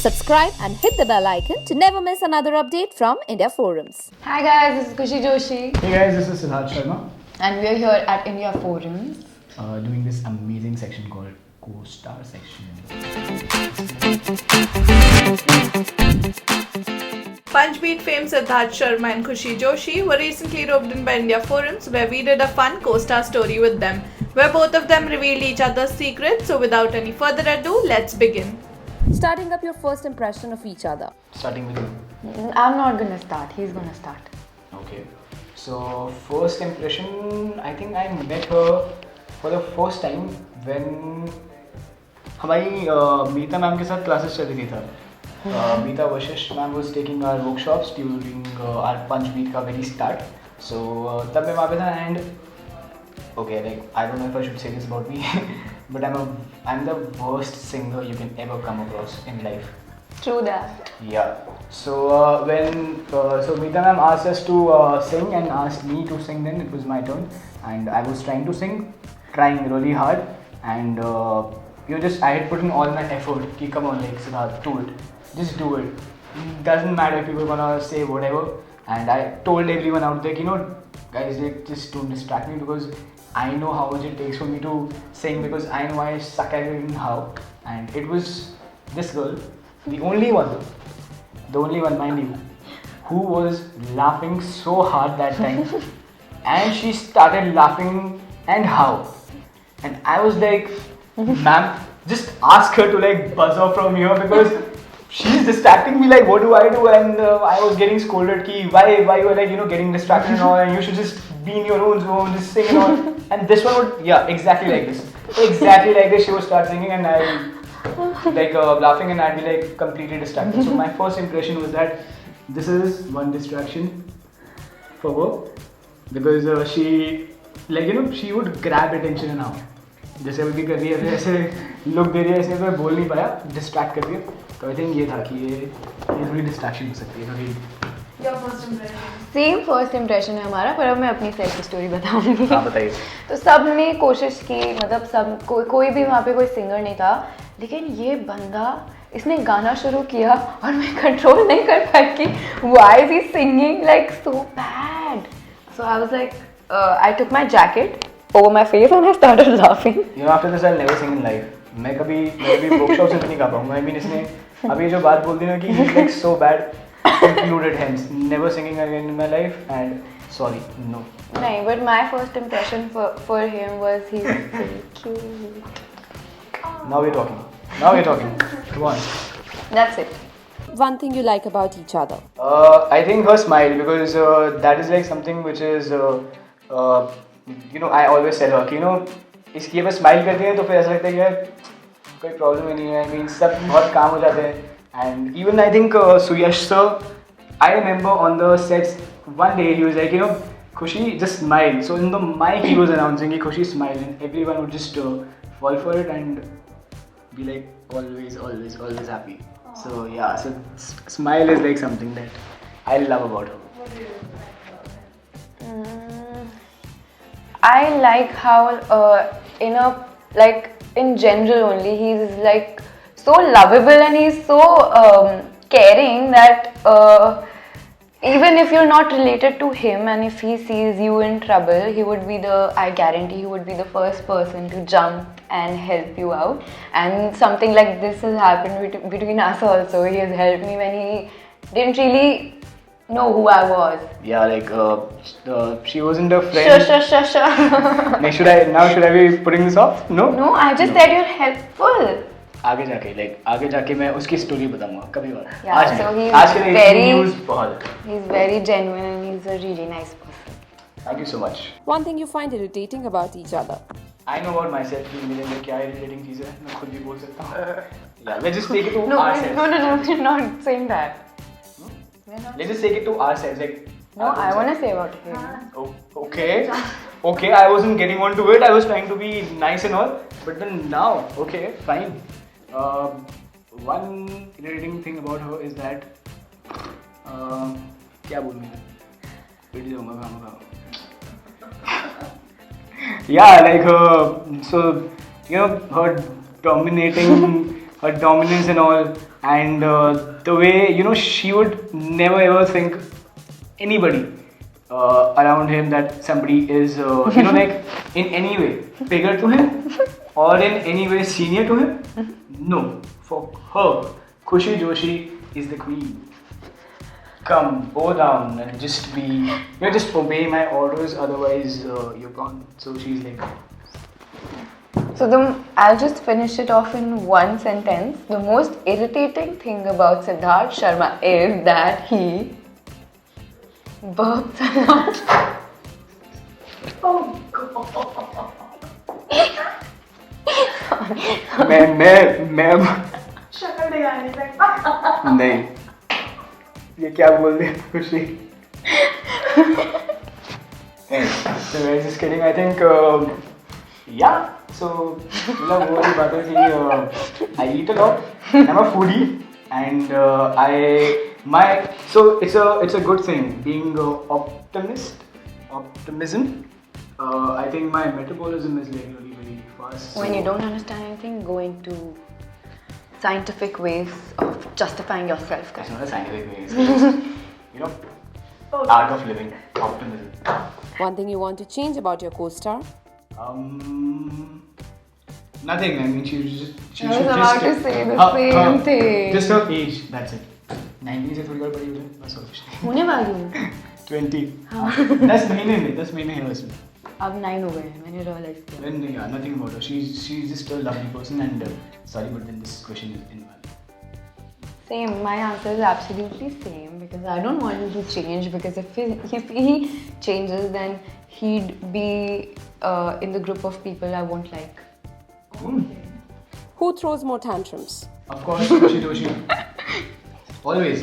Subscribe and hit the bell icon to never miss another update from India Forums. Hi guys, this is Kushi Joshi. Hey guys, this is Siddharth Sharma. And we are here at India Forums. Doing this amazing section called Co-Star Section. Punchbeat fame Siddharth Sharma and Kushi Joshi were recently roped in by India Forums, where we did a fun co-star story with them, where both of them revealed each other's secrets. So without any further ado, let's begin. Starting up your first impression of each other. Starting with you. I'm not gonna start, he's gonna start. Okay. So first impression, I think I met her for the first time when हमारी मीता ma'am के साथ classes चल रही थी तब. Meeta Vashish ma'am was taking our workshops during our Punchbeat का very start. So तब मैं वहाँ पे था and okay, like I don't know if I should say this about me, but I'm the worst singer you can ever come across in life. True that. Yeah. So when Meeta ma'am asked us to sing and asked me to sing, then it was my turn, and I was trying to sing, trying really hard, and I had put in all my effort. Ki come on, like Siddharth, do it, just do it. Doesn't matter if people gonna say whatever. And I told everyone out there, guys, like, just don't distract me because I know how much it takes for me to sing, because I know I suck at it and how. And it was this girl, the only one, mind you, who was laughing so hard that time. And she started laughing, and how? And I was like, ma'am, just ask her to like buzz off from here because she's distracting me. Like, what do I do? And I was getting scolded. Ki why you are like getting distracted and all, and you should just be in your own zone, just sing and all. And this one would, yeah, exactly like this. She would start singing, and I like laughing, and I'd be like completely distracted. So my first impression was that this is one distraction for her, because she like she would grab attention and how जैसे अभी कर रही है ऐसे look दे रही है, ऐसे मैं बोल नहीं पाया, डिस्ट्रैक्ट कर रही है. तो आई थिंक ये था कि ये थोड़ी डिस्ट्रैक्शन हो सकती है थोड़ी. सेम फर्स्ट इम्प्रेशन है हमारा, पर अब मैं अपनी सेल्फ स्टोरी बताऊंगी. हाँ बताइए. तो सब ने कोशिश की, मतलब सब कोई भी वहाँ पे कोई सिंगर नहीं था, लेकिन ये बंदा इसने गाना शुरू किया और मैं कंट्रोल नहीं कर पाई कि why is he singing like so bad. So I was like I took my jacket over my face and I started laughing. After this I'll never sing in life. मैं कभी वर्कशॉप से नहीं गा पाऊंगा. I mean इसने अभी जो बात बोल दी ना कि he's like so bad, included hence never singing again in my life, and sorry, no. नहीं, but my first impression for him was he was very cute. Now we're talking. Come on. That's it. One thing you like about each other. I think her smile, because that is like something which is I always tell her कि इसकी बस smile करती है तो फिर ऐसा लगता है कि कोई प्रॉब्लम ही नहीं है. I mean सब बहुत काम हो जाते हैं. And even I think Suyash sir, I remember on the sets one day he was like Khushi, just smile. So in the mic he was announcing कि Khushi smile, and everyone would just fall for it and be like always happy. So yeah, so smile is like something that I love about her. I like how in general only he's like so lovable, and he's so caring that even if you're not related to him, and if he sees you in trouble, I guarantee he would be the first person to jump and help you out. And something like this has happened between us also. He has helped me when he didn't really know who I was. Yeah, like she wasn't a friend. Sure. Should I be putting this off? No, I just said you're helpful. आगे जाके मैं उसकी story बताऊंगा कभी और. Yeah, so आज के लिए न्यूज़ बहुत. He's very genuine and he's a really nice person. Thank you so much. One thing you find irritating about each other. I know about myself कि मेरे अंदर क्या irritating चीज़ है, मैं खुद भी बोल सकता हूँ. Yeah, let's just take it to ourselves. No, we're not saying that. Let's just take it to ourselves. Like, no, I want to say about him. Oh, okay, I wasn't getting on to it. I was trying to be nice and all, but then now, okay, fine. One irritating thing about her is that क्या बोलूँ मैं? बैठ जाऊँगा खाना. Yeah, like so her dominating, her dominance and all. and the way she would never ever think anybody around him that somebody is like in any way bigger to him or in any way senior to him. No, for her, Khushi Joshi is the queen. Come, bow down and just just obey my orders, otherwise you're gone. So she's like, So I'll just finish it off in one sentence. The most irritating thing about Siddharth Sharma is that he burps a lot. मैं शक्ल दिखाने तक नहीं, ये क्या बोल दिया खुशी? So guys, just kidding. I think yeah. So मतलब वो वाली बात है कि I eat a lot. I'm a foodie, and so it's a good thing being optimism. I think my metabolism is like really very fast. When you don't understand anything, go into scientific ways of justifying yourself. It's not a scientific way. It's just, art of living, optimism. One thing you want to change about your co-star? Nothing. I mean, she I was about to say the same thing. Just her age. That's it. 19 से थोड़ी और बड़ी हो जाए बस और कुछ नहीं. होने वाली हूँ. 20. 10 महीने है उसमें. अब 9 हो गए हैं. मैंने realize किया. Then yeah, nothing about her. She's just a lovely person, and sorry, but then this question is invalid. Same. My answer is absolutely same because I don't want him to change because if he changes, then he'd be in the group of people I won't like. Who throws more tantrums? Of course, Khushi Joshi. Always.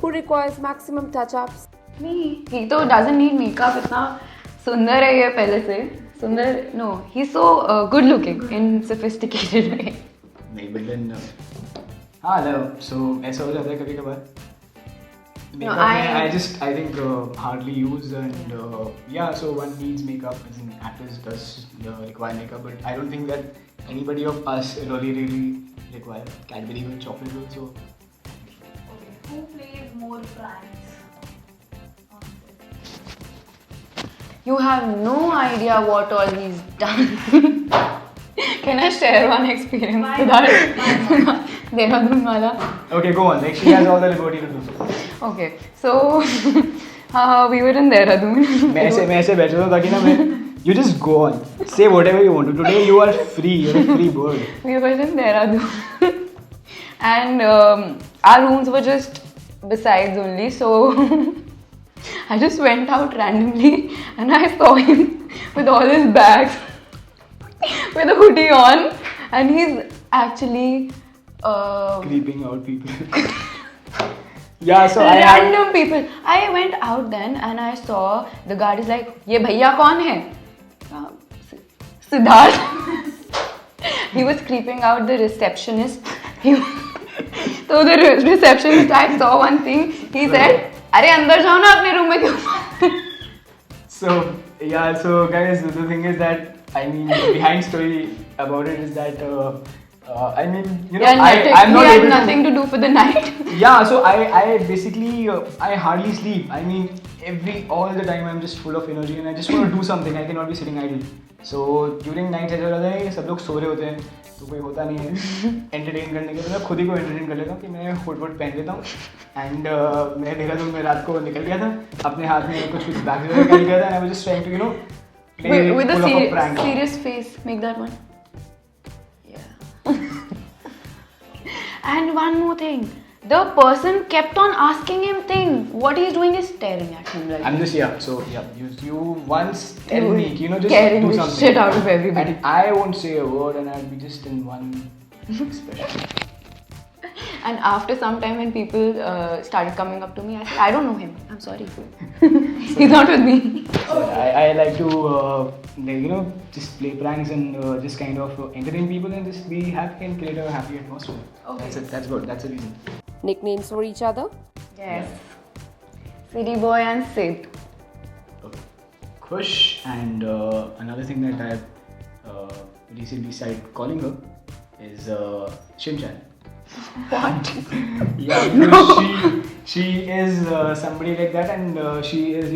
Who requires maximum touch-ups? Me. He तो doesn't need makeup. इतना सुंदर है ये पहले से. सुंदर. No, he's so good looking in sophisticated way. नहीं, but then हाँ, so ऐसा हो जाता है कभी कभार. Makeup I think hardly use, and yeah, so one needs makeup, as in actors does require makeup, but I don't think that anybody of us really require Cadbury with chocolate also. Okay, who plays more pranks on set? You have no idea what all he's done. Can I share one experience Why with not? that? Dehradun wala. Okay, go on. Like she has all the liberty to do so. Okay, so we were in Dehradun. मैं ऐसे बैठ रहा हूँ ताकि ना मैं you just go on, say whatever you want to. Today you are free. You're a free bird. We were in Dehradun, and our rooms were just besides only. So I just went out randomly, and I saw him with all his bags, with a hoodie on, and he's actually Creeping out people. Yeah, so random people. I went out then and I saw the guard is like, "ये भैया कौन है?" Siddharth. He was creeping out the receptionist. So the receptionist, I saw one thing. He said, "अरे अंदर जाओ ना अपने room में क्यों?" So yeah, so guys, the thing is that the behind story about it is that I'm not he had able nothing to do for the night. Yeah, so I basically I hardly sleep. All the time I'm just full of energy and I just want to do something. I cannot be sitting idle. So during night ऐसा होता है कि सब लोग सो रहे होते हैं तो कोई होता नहीं है entertain करने के लिए. मैं खुद ही को entertain कर लेता हूँ कि मैं हुड पहन लेता हूँ. And मैं देहरादून में रात को निकल गया था, अपने हाथ में कुछ बैग वगैरह कैरी किया था, and I was just trying to play With a full of a prank. serious face. Make that one. Yeah. And one more thing. The person kept on asking him things. What he's doing is staring at him right I'm just so you once tell me just scaring do the something. shit out of everybody. And I won't say a word and I'll be just in one expression. And after some time when people started coming up to me, I said, I don't know him. I'm sorry. He's not with me. So I like to just play pranks and just kind of entertain people and just be happy and create a happy atmosphere. Okay. That's it. That's good. That's the reason. Nicknames for each other? Yes. City Boy and Sid. Okay. Khush, and another thing that I've recently started calling her is Shimchan. Yeah, because she is somebody like that, and she is,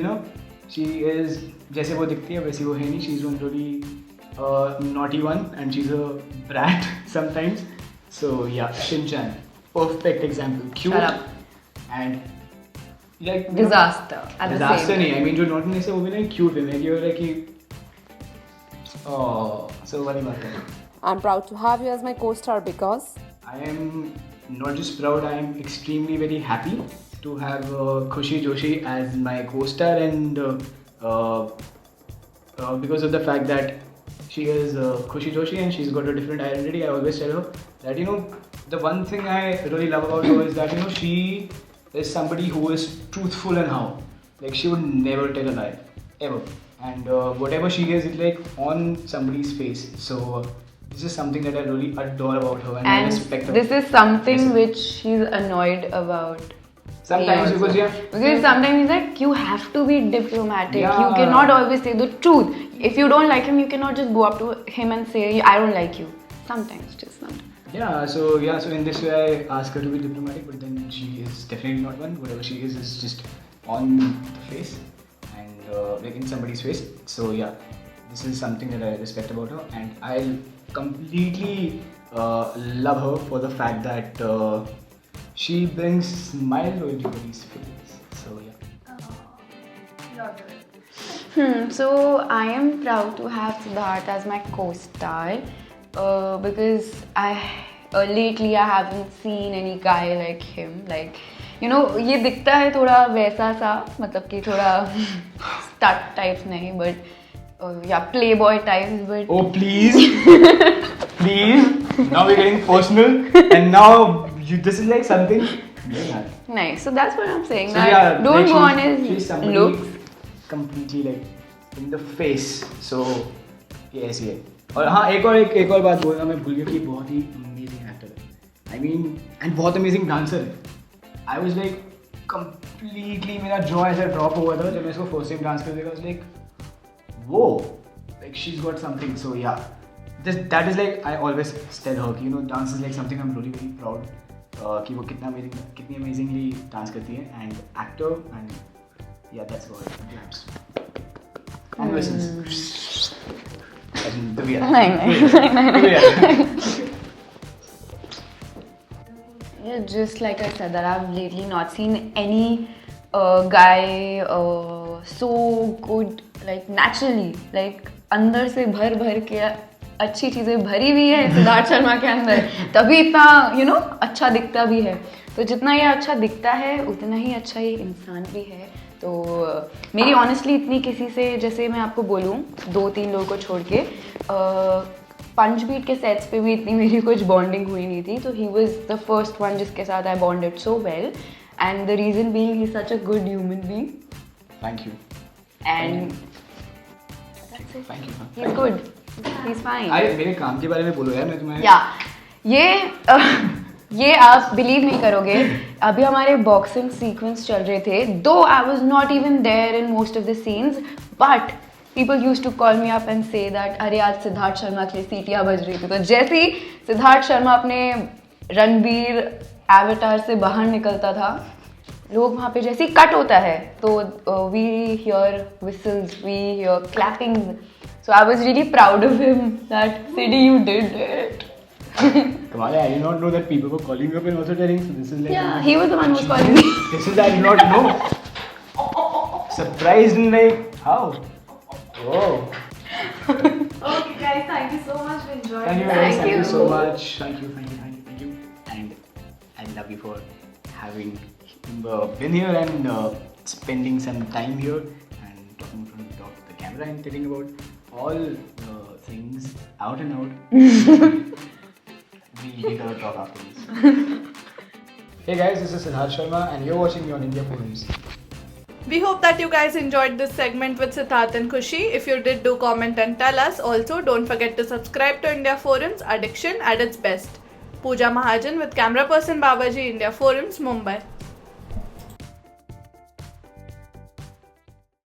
she is जैसे वो दिखती है वैसी वो है नहीं. She's one really naughty one, and she's a brat sometimes. So yeah, Shin-chan, perfect example. Cute. Shut up. And like Disaster at the disaster same नहीं. time. I mean जो naughtiness है वो भी नहीं, cute है. Like you're like कि so वाली बात है. I'm proud to have you as my co-star because I am not just proud, I am extremely very happy to have Khushi Joshi as my co-star, and because of the fact that she is Khushi Joshi and she's got a different identity, I always tell her that the one thing I really love about her is that she is somebody who is truthful and how, like she would never tell a lie ever, and whatever she is, it's like on somebody's face. So this is something that I really adore about her, and I respect her. This is something which she's annoyed about. Sometimes me because also. Because sometimes he's like, you have to be diplomatic. Yeah. You cannot always say the truth. If you don't like him, you cannot just go up to him and say, I don't like you. Sometimes, just sometimes. So in this way I ask her to be diplomatic, but then she is definitely not one. Whatever she is just on the face and like in somebody's face. So yeah, this is something that I respect about her, and I completely love her for the fact that she brings smile to everybody's face. So yeah. So I am proud to have Siddharth as my co-star because lately I haven't seen any guy like him. Like, ये दिखता है थोड़ा वैसा सा, मतलब कि थोड़ा stud types नहीं, but yeah, playboy types, but Oh please, please. Now we're getting personal, and now this is like something. nice. So that's what I'm saying. So That yeah, don't like go on she's his somebody looks. completely like in the face. So ये ऐसी है. और हाँ एक और बात बोलना मैं भूल गया कि बहुत ही amazing actor है. I mean, and बहुत amazing dancer है. I was like completely मेरा jaw ऐसा drop हुआ था जब मैं इसको first time dance कर देखा. I was like, whoa, like she's got something. So yeah, that is like I always tell her कि dance is like something I'm really very proud कि वो कितनी amazingly dance करती है, and actor, and yeah, that's what grabs. And listens. And Yeah, just like I said, that I've lately not seen any guy so good, like naturally, like अंदर से भर के अच्छी चीज़ें भरी हुई है सिद्धार्थ शर्मा के अंदर, तभी इतना अच्छा दिखता भी है. तो जितना ये अच्छा दिखता है उतना ही अच्छा ये इंसान भी है. तो मेरी ऑनेस्टली इतनी किसी से, जैसे मैं आपको बोलूँ 2-3 लोगों को छोड़ के पंच बीट के सेट्स पे भी इतनी मेरी कुछ बॉन्डिंग हुई नहीं थी. तो he was the first one जिसके साथ I bonded so well, and the reason being he is such a good human being. Thank you. And Thank you. He is good, he is fine. मेरे काम के बारे में बोलो यार, मैं तुम्हें. ये आप बिलीव नहीं करोगे, अभी हमारे बॉक्सिंग सीक्वेंस चल रहे थे, though I was not even there in most of the scenes, but people use to call me up and say that अरे आज सिद्धार्थ शर्मा के लिए सीटियाँ बज रही थी. तो जैसे ही सिद्धार्थ शर्मा अपने रणबीर एवेटार से बाहर निकलता था, लोग वहाँ पे जैसे ही कट होता है तो we hear whistles, we hear clapping. So I was really proud of him that Siddy you did it. Kamala, I did not know that people were calling you up and also telling. So this is like. Yeah, he was the one who was calling me. This is I did not know. Surprised and like how? Oh. Okay, guys, thank you so much for enjoying Thank you this. guys. Thank Thank you you. so much. Thank you. And I love you for having been here and spending some time here and talking in front of the camera and telling about all things out and out. We gotta talk after this. Hey guys, this is Siddharth Sharma and you're watching me on India Forums. We hope that you guys enjoyed this segment with Siddharth and Khushi. If you did, do comment and tell us. Also, don't forget to subscribe to India Forums, Addiction at its best. Pooja Mahajan with camera person Babaji, India Forums, Mumbai.